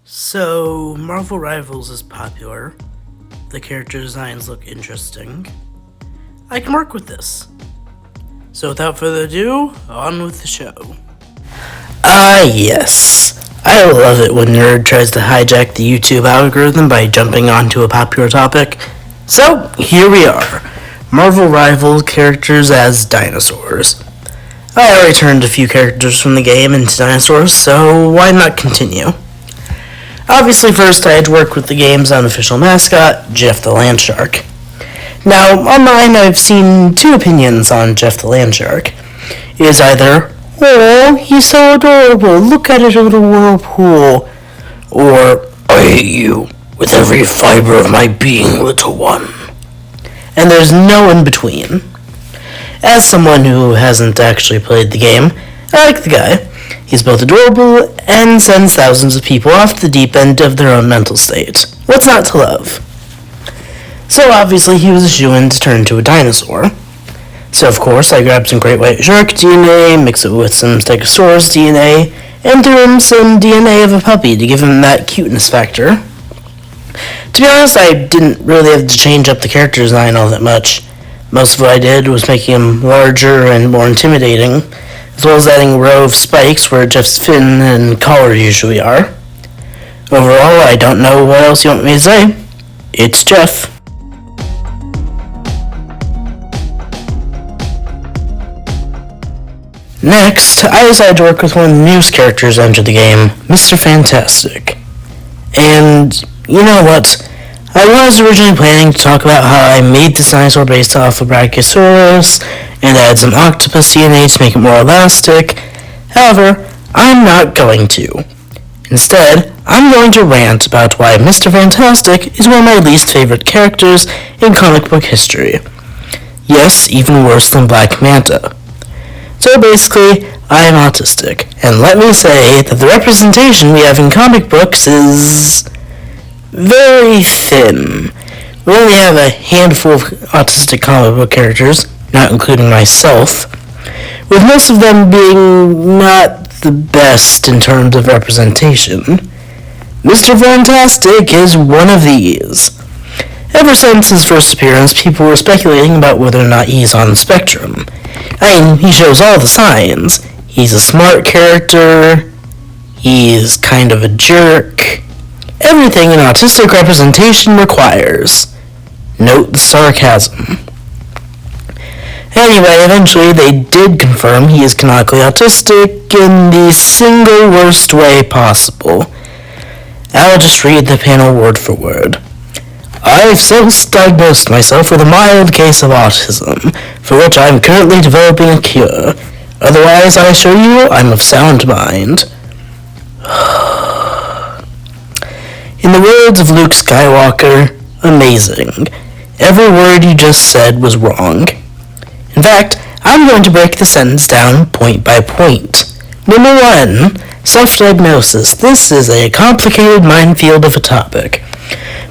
So, Marvel Rivals is popular. The character designs look interesting. I can work with this. So without further ado, on with the show. Yes. I love it when N.E.R.D tries to hijack the YouTube algorithm by jumping onto a popular topic. So, here we are. Marvel Rival characters as dinosaurs. I already turned a few characters from the game into dinosaurs, so why not continue? Obviously, first I had to work with the game's unofficial mascot, Jeff the Landshark. Now, online I've seen two opinions on Jeff the Landshark. It is either, "Oh, he's so adorable, look at it, a little whirlpool," or, "I hate you with every fiber of my being, little one." And there's no in between. As someone who hasn't actually played the game, I like the guy. He's both adorable and sends thousands of people off the deep end of their own mental state. What's not to love? So obviously he was a shoo-in to turn into a dinosaur. So of course I grabbed some great white shark DNA, mixed it with some stegosaurus DNA, and threw in some DNA of a puppy to give him that cuteness factor. To be honest, I didn't really have to change up the character design all that much. Most of what I did was making him larger and more intimidating, as well as adding a row of spikes where Jeff's fin and collar usually are. Overall, I don't know what else you want me to say. It's Jeff. Next, I decided to work with one of the newest characters entered the game, Mr. Fantastic. And, you know what? I was originally planning to talk about how I made this dinosaur based off of Brachiosaurus, and add some octopus DNA to make it more elastic. However, I'm not going to. Instead, I'm going to rant about why Mr. Fantastic is one of my least favorite characters in comic book history. Yes, even worse than Black Manta. So basically, I'm autistic, and let me say that the representation we have in comic books is very thin. We only have a handful of autistic comic book characters, not including myself, with most of them being not the best in terms of representation. Mr. Fantastic is one of these. Ever since his first appearance, people were speculating about whether or not he's on the spectrum. I mean, he shows all the signs. He's a smart character, he's kind of a jerk. Everything an autistic representation requires. Note the sarcasm. Anyway, eventually they did confirm he is canonically autistic in the single worst way possible. I'll just read the panel word for word. "I've self-diagnosed myself with a mild case of autism, for which I'm currently developing a cure. Otherwise, I assure you, I'm of sound mind." In the words of Luke Skywalker, amazing. Every word you just said was wrong. In fact, I'm going to break the sentence down point by point. Number 1, self-diagnosis. This is a complicated minefield of a topic.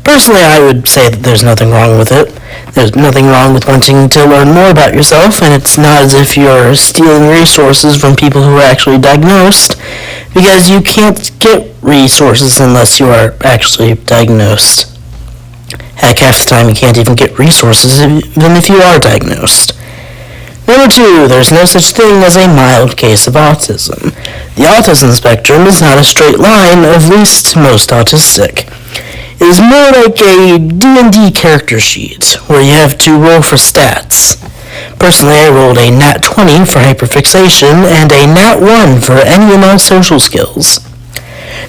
Personally, I would say that there's nothing wrong with it. There's nothing wrong with wanting to learn more about yourself, and it's not as if you're stealing resources from people who are actually diagnosed, because you can't get resources unless you are actually diagnosed. Heck, half the time you can't even get resources even if you are diagnosed. Number 2, there's no such thing as a mild case of autism. The autism spectrum is not a straight line, at least to most autistic. It is more like a D&D character sheet, where you have to roll for stats. Personally, I rolled a nat 20 for hyperfixation, and a nat 1 for any and all social skills.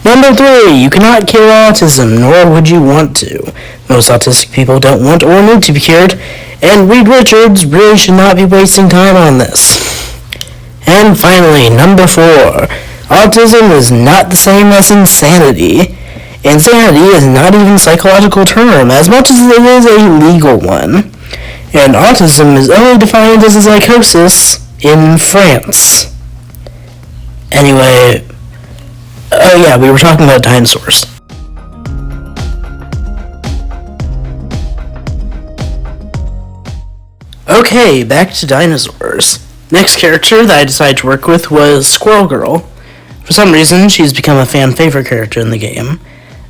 Number 3, you cannot cure autism, nor would you want to. Most autistic people don't want or need to be cured, and Reed Richards really should not be wasting time on this. And finally, number 4, autism is not the same as insanity. Insanity is not even a psychological term, as much as it is a legal one. And autism is only defined as a psychosis in France. Anyway, we were talking about dinosaurs. Okay, back to dinosaurs. Next character that I decided to work with was Squirrel Girl. For some reason, she's become a fan favorite character in the game.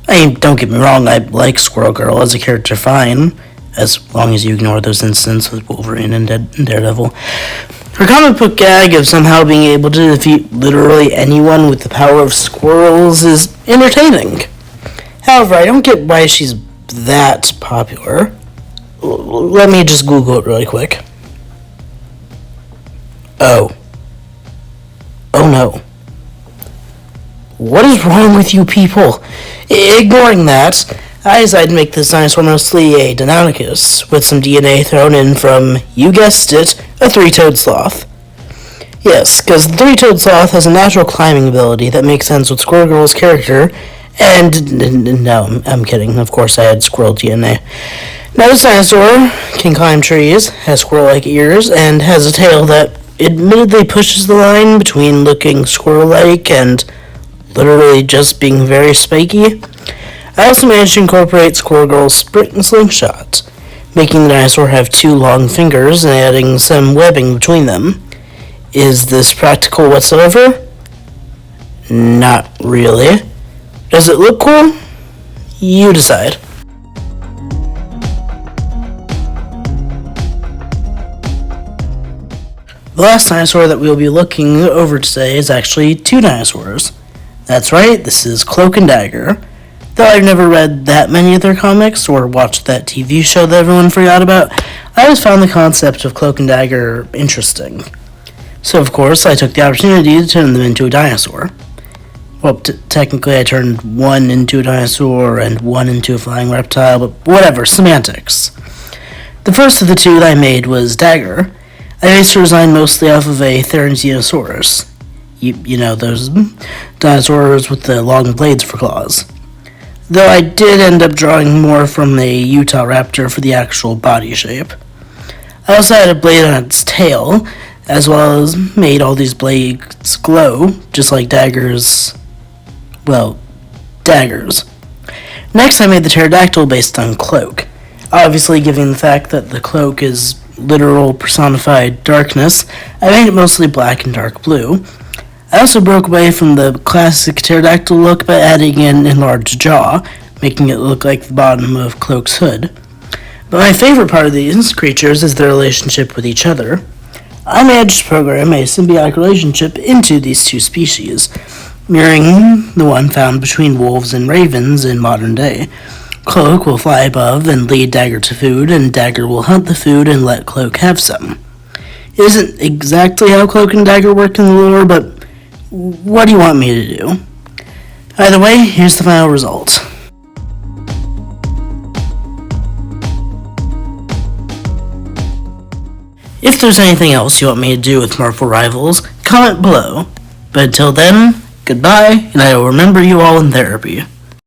I mean, don't get me wrong, I like Squirrel Girl as a character fine, as long as you ignore those incidents with Wolverine and Daredevil. Her comic book gag of somehow being able to defeat literally anyone with the power of squirrels is entertaining. However, I don't get why she's that popular. Let me just Google it really quick. Oh no. What is wrong with you people? Ignoring that, I decided to make this dinosaur mostly a Deinonychus, with some DNA thrown in from, you guessed it, a three-toed sloth. Yes, because the three-toed sloth has a natural climbing ability that makes sense with Squirrel Girl's character, and no, I'm kidding, of course I had squirrel DNA. Now this dinosaur can climb trees, has squirrel-like ears, and has a tail that admittedly pushes the line between looking squirrel-like and literally just being very spiky. I also managed to incorporate Squirrel Girl's sprint and slingshot, making the dinosaur have two long fingers and adding some webbing between them. Is this practical whatsoever? Not really. Does it look cool? You decide. The last dinosaur that we'll be looking over today is actually two dinosaurs. That's right, this is Cloak and Dagger. Though I've never read that many of their comics or watched that TV show that everyone forgot about, I always found the concept of Cloak and Dagger interesting. So of course, I took the opportunity to turn them into a dinosaur. Well, technically I turned one into a dinosaur and one into a flying reptile, but whatever, semantics. The first of the two that I made was Dagger. I based her design mostly off of a Therizinosaurus. You know, those dinosaurs with the long blades for claws. Though I did end up drawing more from a Utah raptor for the actual body shape. I also had a blade on its tail, as well as made all these blades glow, just like daggers. Next, I made the pterodactyl based on Cloak. Obviously, given the fact that the cloak is literal personified darkness, I made it mostly black and dark blue. I also broke away from the classic pterodactyl look by adding an enlarged jaw, making it look like the bottom of Cloak's hood. But my favorite part of these creatures is their relationship with each other. I managed to program a symbiotic relationship into these two species, mirroring the one found between wolves and ravens in modern day. Cloak will fly above and lead Dagger to food, and Dagger will hunt the food and let Cloak have some. It isn't exactly how Cloak and Dagger work in the lore, but what do you want me to do? Either way, here's the final result. If there's anything else you want me to do with Marvel Rivals, comment below. But until then, goodbye, and I will remember you all in therapy.